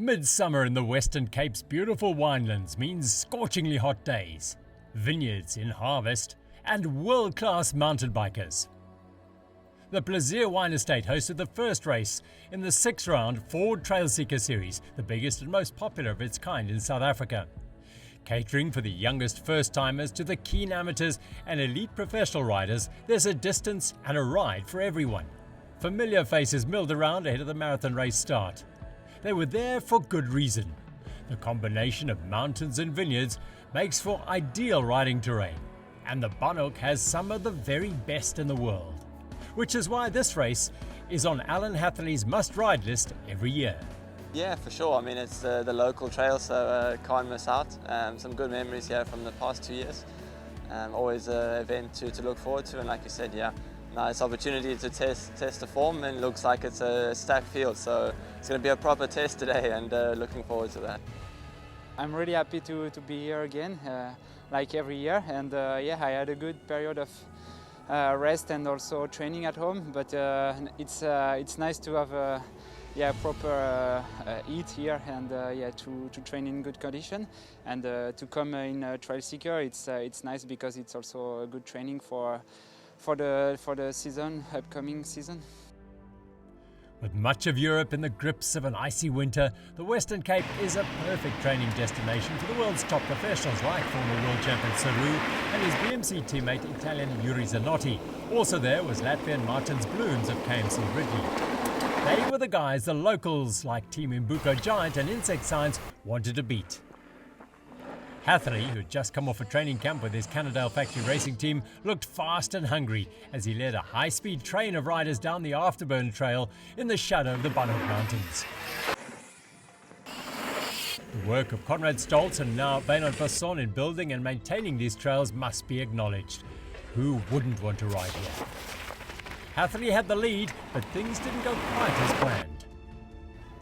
Midsummer in the Western Cape's beautiful winelands means scorchingly hot days, vineyards in harvest, and world-class mountain bikers. The Plezier Wine Estate hosted the first race in the 6th-round Ford Trailseeker series, the biggest and most popular of its kind in South Africa. Catering for the youngest first-timers to the keen amateurs and elite professional riders, there's a distance and a ride for everyone. Familiar faces milled around ahead of the marathon race start. They were there for good reason. The combination of mountains and vineyards makes for ideal riding terrain, and the Banhoek has some of the very best in the world, which is why this race is on Alan Hatherly's must-ride list every year. Yeah, for sure. I mean, it's the local trail, so can't miss out. Some good memories here from the past 2 years. Always an event to look forward to, and like you said, yeah, nice opportunity to test the form, and looks like it's a stacked field, so it's going to be a proper test today, and looking forward to that. I'm really happy to be here again, like every year, and yeah, I had a good period of rest and also training at home, but it's nice to have proper eat here, and to train in good condition, and to come in Trailseeker. It's nice because it's also a good training for the season, upcoming season. With much of Europe in the grips of an icy winter, the Western Cape is a perfect training destination for the world's top professionals like former world champion Sarrou and his BMC teammate Italian Juri Zanotti. Also there was Latvian Blums of KMC Ridley. They were the guys the locals like Team Imbuco Giant and Insect Science wanted to beat. Hatherly, who had just come off a training camp with his Cannondale factory racing team, looked fast and hungry as he led a high-speed train of riders down the Afterburn Trail in the shadow of the Banhoek Mountains. The work of Conrad Stoltz and now Bernard Basson in building and maintaining these trails must be acknowledged. Who wouldn't want to ride here? Hatherly had the lead, but things didn't go quite as planned.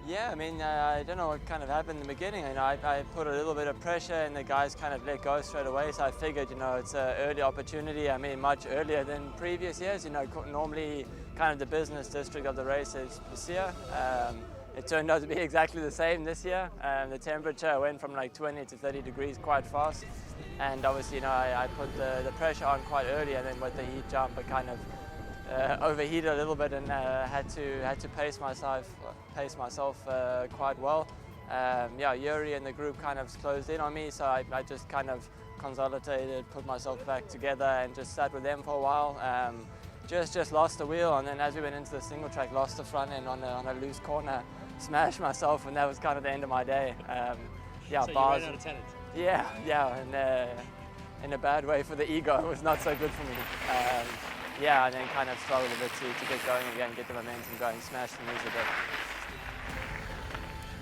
Yeah, I mean, I don't know what kind of happened in the beginning. You know, I put a little bit of pressure and the guys kind of let go straight away. So I figured, you know, it's an early opportunity. I mean, much earlier than previous years. You know, normally kind of the business district of the race is Plezier. It turned out to be exactly the same this year. The temperature went from like 20 to 30 degrees quite fast. And obviously, you know, I put the pressure on quite early, and then with the heat jump, I kind of overheated a little bit and had to pace myself quite well. Juri and the group kind of closed in on me, so I just kind of consolidated, put myself back together, and just sat with them for a while. Just lost the wheel, and then as we went into the single track, lost the front end on a loose corner, smashed myself, and that was kind of the end of my day. So you ran out of talent. Yeah, and in a bad way for the ego. It was not so good for me. And then kind of struggled a bit to get going again, get the momentum going, smash the knees a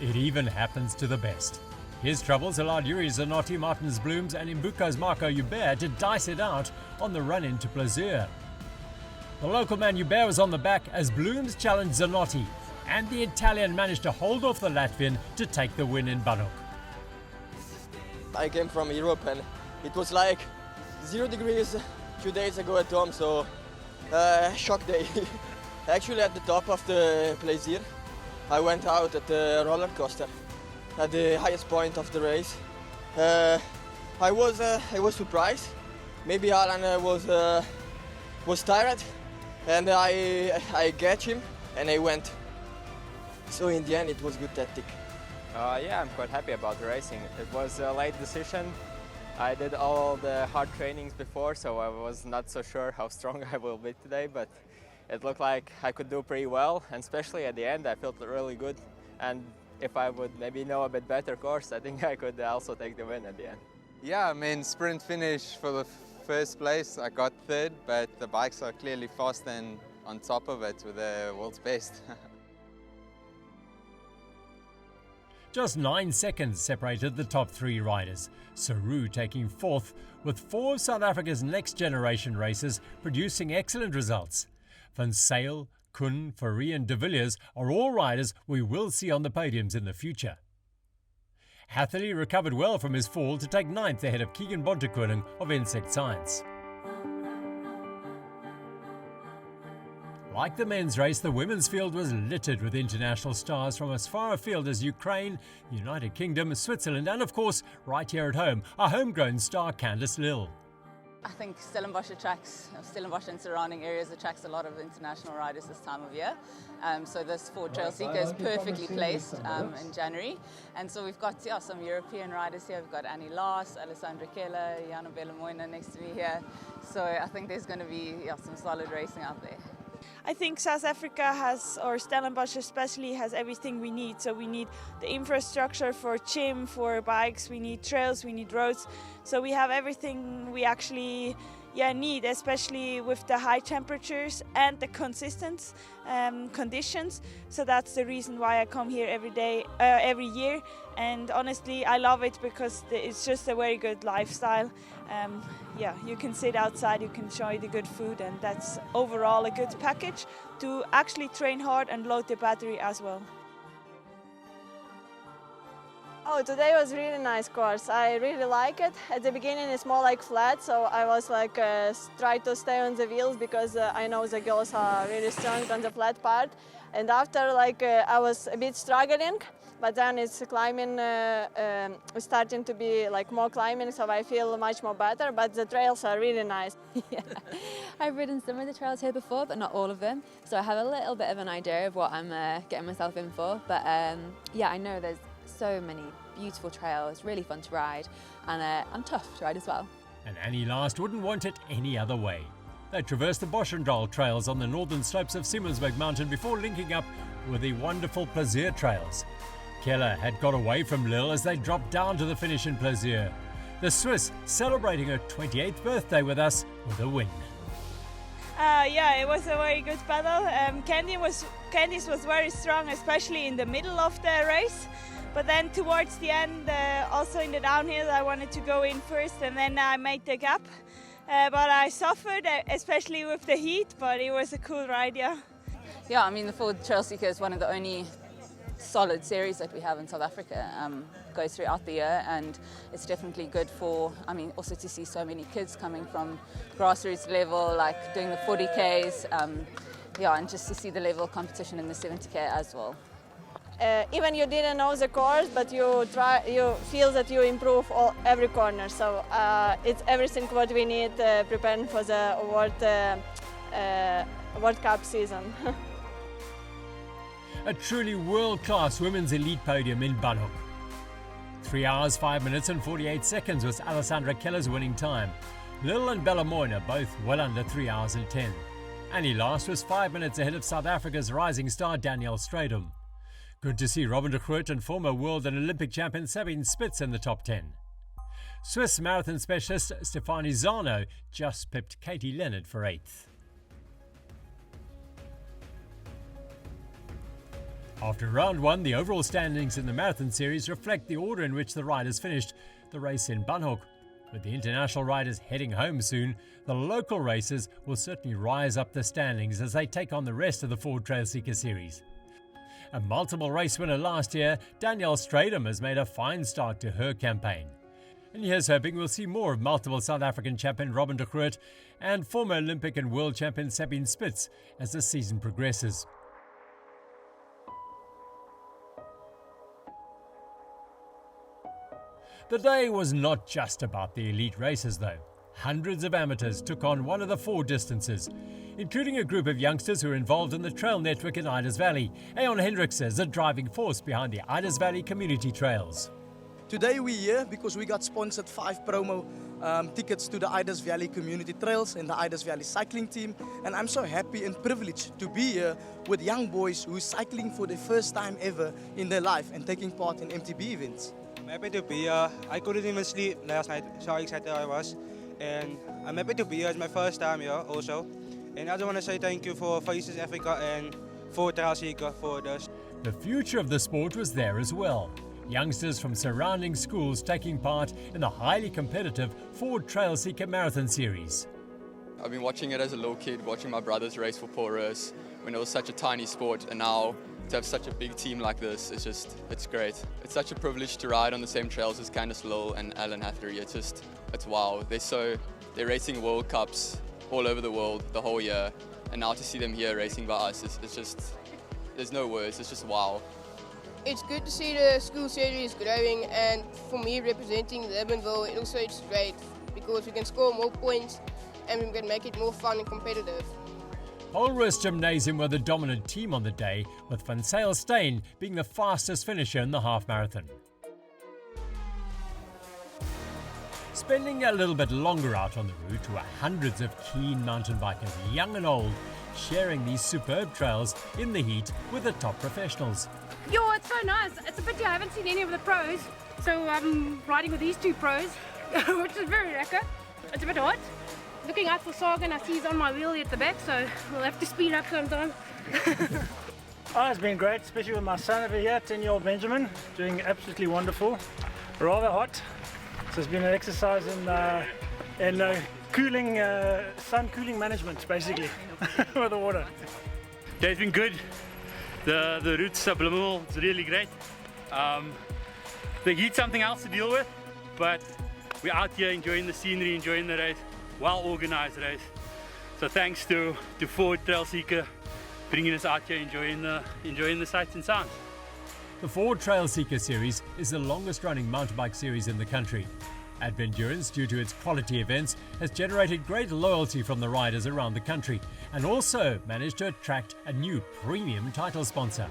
bit. It even happens to the best. His troubles allowed Juri Zanotti, Blums and Imbuco's Marco Joubert to dice it out on the run into Plezier. The local man Joubert was on the back as Blums challenged Zanotti, and the Italian managed to hold off the Latvian to take the win in Banhoek. I came from Europe and it was like 0 degrees 2 days ago at home, so shock day. Actually at the top of the Plezier, I went out at the roller coaster at the highest point of the race. I was surprised. Maybe Alan was tired, and I catch him and I went. So in the end it was good tactic. Yeah, I'm quite happy about the racing. It was a late decision. I did all the hard trainings before, so I was not so sure how strong I will be today, but it looked like I could do pretty well, and especially at the end I felt really good. And if I would maybe know a bit better course, I think I could also take the win at the end. Yeah, I mean, sprint finish for the first place. I got third, but the bikes are clearly faster and on top of it with the world's best. Just 9 seconds separated the top 3 riders, Sarrou taking 4th, with 4 of South Africa's next-generation racers producing excellent results. Van Zyl, Kuhn, Fourie and de Villiers are all riders we will see on the podiums in the future. Hatherly recovered well from his fall to take 9th ahead of Keegan Bontekoning of Insect Science. Like the men's race, the women's field was littered with international stars from as far afield as Ukraine, United Kingdom, Switzerland, and of course, right here at home, our homegrown star Candice Lill. I think Stellenbosch and surrounding areas attracts a lot of international riders this time of year. So this Ford Trailseeker is perfectly placed in January. And so we've got some European riders here. We've got Alessandra, Keller, Yana, Belomoina next to me here. So I think there's going to be some solid racing out there. I think South Africa has, or Stellenbosch especially, has everything we need. So we need the infrastructure for gym, for bikes, we need trails, we need roads. So we have everything we actually need, especially with the high temperatures and the consistent conditions. So that's the reason why I come here every year. And honestly, I love it because it's just a very good lifestyle. You can sit outside, you can enjoy the good food, and that's overall a good package to actually train hard and load the battery as well. Oh, today was really nice course. I really like it. At the beginning it's more like flat, so I was like try to stay on the wheels because I know the girls are really strong on the flat part. And after I was a bit struggling, but then it's climbing, starting to be like more climbing, so I feel much more better, but the trails are really nice. Yeah. I've ridden some of the trails here before, but not all of them, so I have a little bit of an idea of what I'm getting myself in for. But I know there's so many beautiful trails, really fun to ride, and tough to ride as well. And Annie Last wouldn't want it any other way. They traversed the Boschendal trails on the northern slopes of Siemensberg Mountain before linking up with the wonderful Plaisir trails. Keller had got away from Lill as they dropped down to the finish in Plaisir. The Swiss celebrating her 28th birthday with us with a win. It was a very good battle. Candice was very strong, especially in the middle of the race. But then towards the end, also in the downhill, I wanted to go in first, and then I made the gap. But I suffered, especially with the heat, but it was a cool ride, yeah. Yeah, I mean, the Ford Trailseeker is one of the only solid series that we have in South Africa. Goes throughout the year, and it's definitely good for, also to see so many kids coming from grassroots level, like doing the 40Ks, and just to see the level of competition in the 70K as well. Even you didn't know the course, but you feel that you improve every corner. So it's everything what we need preparing for the World Cup season. A truly world-class women's elite podium in Banhoek. 3 hours, 5 minutes and 48 seconds was Alessandra Keller's winning time. Lill and Belomoina both well under 3 hours and 10. Annie Last was 5 minutes ahead of South Africa's rising star Danielle Strydom. Good to see Robin de Groot and former world and Olympic champion Sabine Spitz in the top 10. Swiss marathon specialist Stefanie Zanotti just pipped Katie Leonard for 8th. After round 1, the overall standings in the marathon series reflect the order in which the riders finished the race in Banhoek. With the international riders heading home soon, the local races will certainly rise up the standings as they take on the rest of the Ford Trailseeker series. A multiple race winner last year, Danielle Strydom has made a fine start to her campaign. And here's hoping we'll see more of multiple South African champion Robin de Groot and former Olympic and world champion Sabine Spitz as the season progresses. The day was not just about the elite races though. Hundreds of amateurs took on one of the 4 distances, including a group of youngsters who are involved in the trail network in Idas Valley. Aon Hendricks is a driving force behind the Idas Valley community trails. Today we're here because we got sponsored 5 promo tickets to the Idas Valley community trails and the Idas Valley cycling team, and I'm so happy and privileged to be here with young boys who are cycling for the first time ever in their life and taking part in MTB events. I'm happy to be here. I couldn't even sleep last night, so excited I was. And I'm happy to be here. It's my first time here also. And I just want to say thank you for Faces Africa and Ford Trailseeker for this. The future of the sport was there as well. Youngsters from surrounding schools taking part in the highly competitive Ford Trailseeker Marathon Series. I've been watching it as a little kid, watching my brothers race for Porus when it was such a tiny sport, and now to have such a big team like this, it's great. It's such a privilege to ride on the same trails as Candice, Lill and Alan Hatherly. It's wow. They're racing World Cups all over the world the whole year, and now to see them here racing by us, it's just, there's no words, it's just wow. It's good to see the school series growing, and for me representing Durbanville, it also it's great because we can score more points and we can make it more fun and competitive. Holworth Gymnasium were the dominant team on the day, with Van Steen being the fastest finisher in the half marathon. Spending a little bit longer out on the route were hundreds of keen mountain bikers, young and old, sharing these superb trails in the heat with the top professionals. Yo, it's so nice. It's a pity I haven't seen any of the pros, so I'm riding with these two pros, which is very lekker. It's a bit hot. Looking out for Sagan, I see he's on my wheelie at the back, so we'll have to speed up sometime. Oh, it's been great, especially with my son over here, 10-year-old Benjamin, doing absolutely wonderful. Rather hot, so it's been an exercise in cooling, sun cooling management, basically, with the water. Yeah, it's been good. The routes subliminal, it's really great. The heat's something else to deal with, but we're out here enjoying the scenery, enjoying the race, well-organized race. So thanks to Ford Trailseeker bringing us out here, enjoying the sights and sounds. The Ford Trailseeker series is the longest running mountain bike series in the country. Advendurance, due to its quality events, has generated great loyalty from the riders around the country and also managed to attract a new premium title sponsor.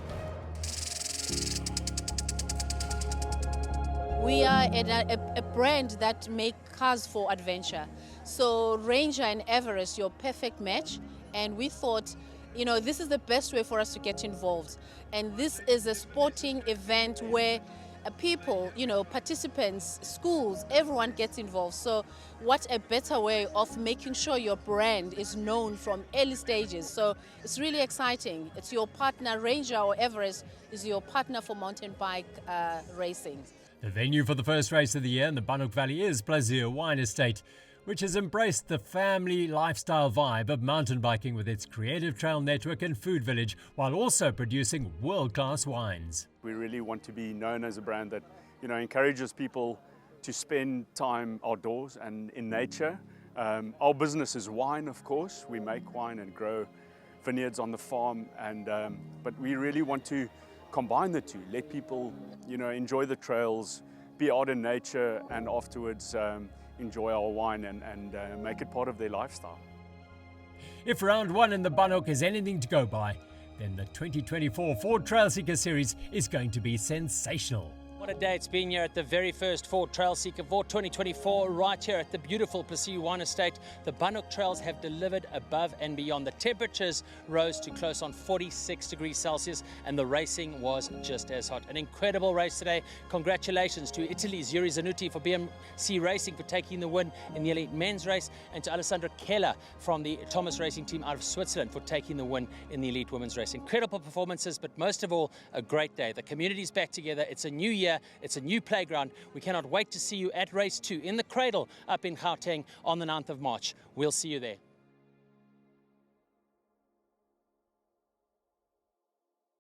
We are a brand that make cars for adventure. So Ranger and Everest, your perfect match. And we thought, this is the best way for us to get involved. And this is a sporting event where people, participants, schools, everyone gets involved. So what a better way of making sure your brand is known from early stages. So it's really exciting. It's your partner, Ranger or Everest is your partner for mountain bike racing. The venue for the first race of the year in the Banhoek Valley is Plaisir Wine Estate, which has embraced the family lifestyle vibe of mountain biking with its creative trail network and food village, while also producing world-class wines. We really want to be known as a brand that, encourages people to spend time outdoors and in nature. Our business is wine, of course. We make wine and grow vineyards on the farm, but we really want to combine the two, let people, enjoy the trails, be out in nature, and afterwards enjoy our wine and make it part of their lifestyle. If round one in the Banhoek is anything to go by, then the 2024 Ford Trailseeker series is going to be sensational. What a day it's been here at the very first Ford Trailseeker for 2024, right here at the beautiful Plaisir Wine Estate. The Banhoek trails have delivered above and beyond. The temperatures rose to close on 46 degrees Celsius and the racing was just as hot. An incredible race today. Congratulations to Italy's Juri Zanotti for BMC Racing for taking the win in the elite men's race, and to Alessandra Keller from the Thomas Racing team out of Switzerland for taking the win in the elite women's race. Incredible performances, but most of all, a great day. The community's back together. It's a new year. It's a new playground. We cannot wait to see you at race 2 in the Cradle up in Gauteng on the 9th of March. We'll see you there.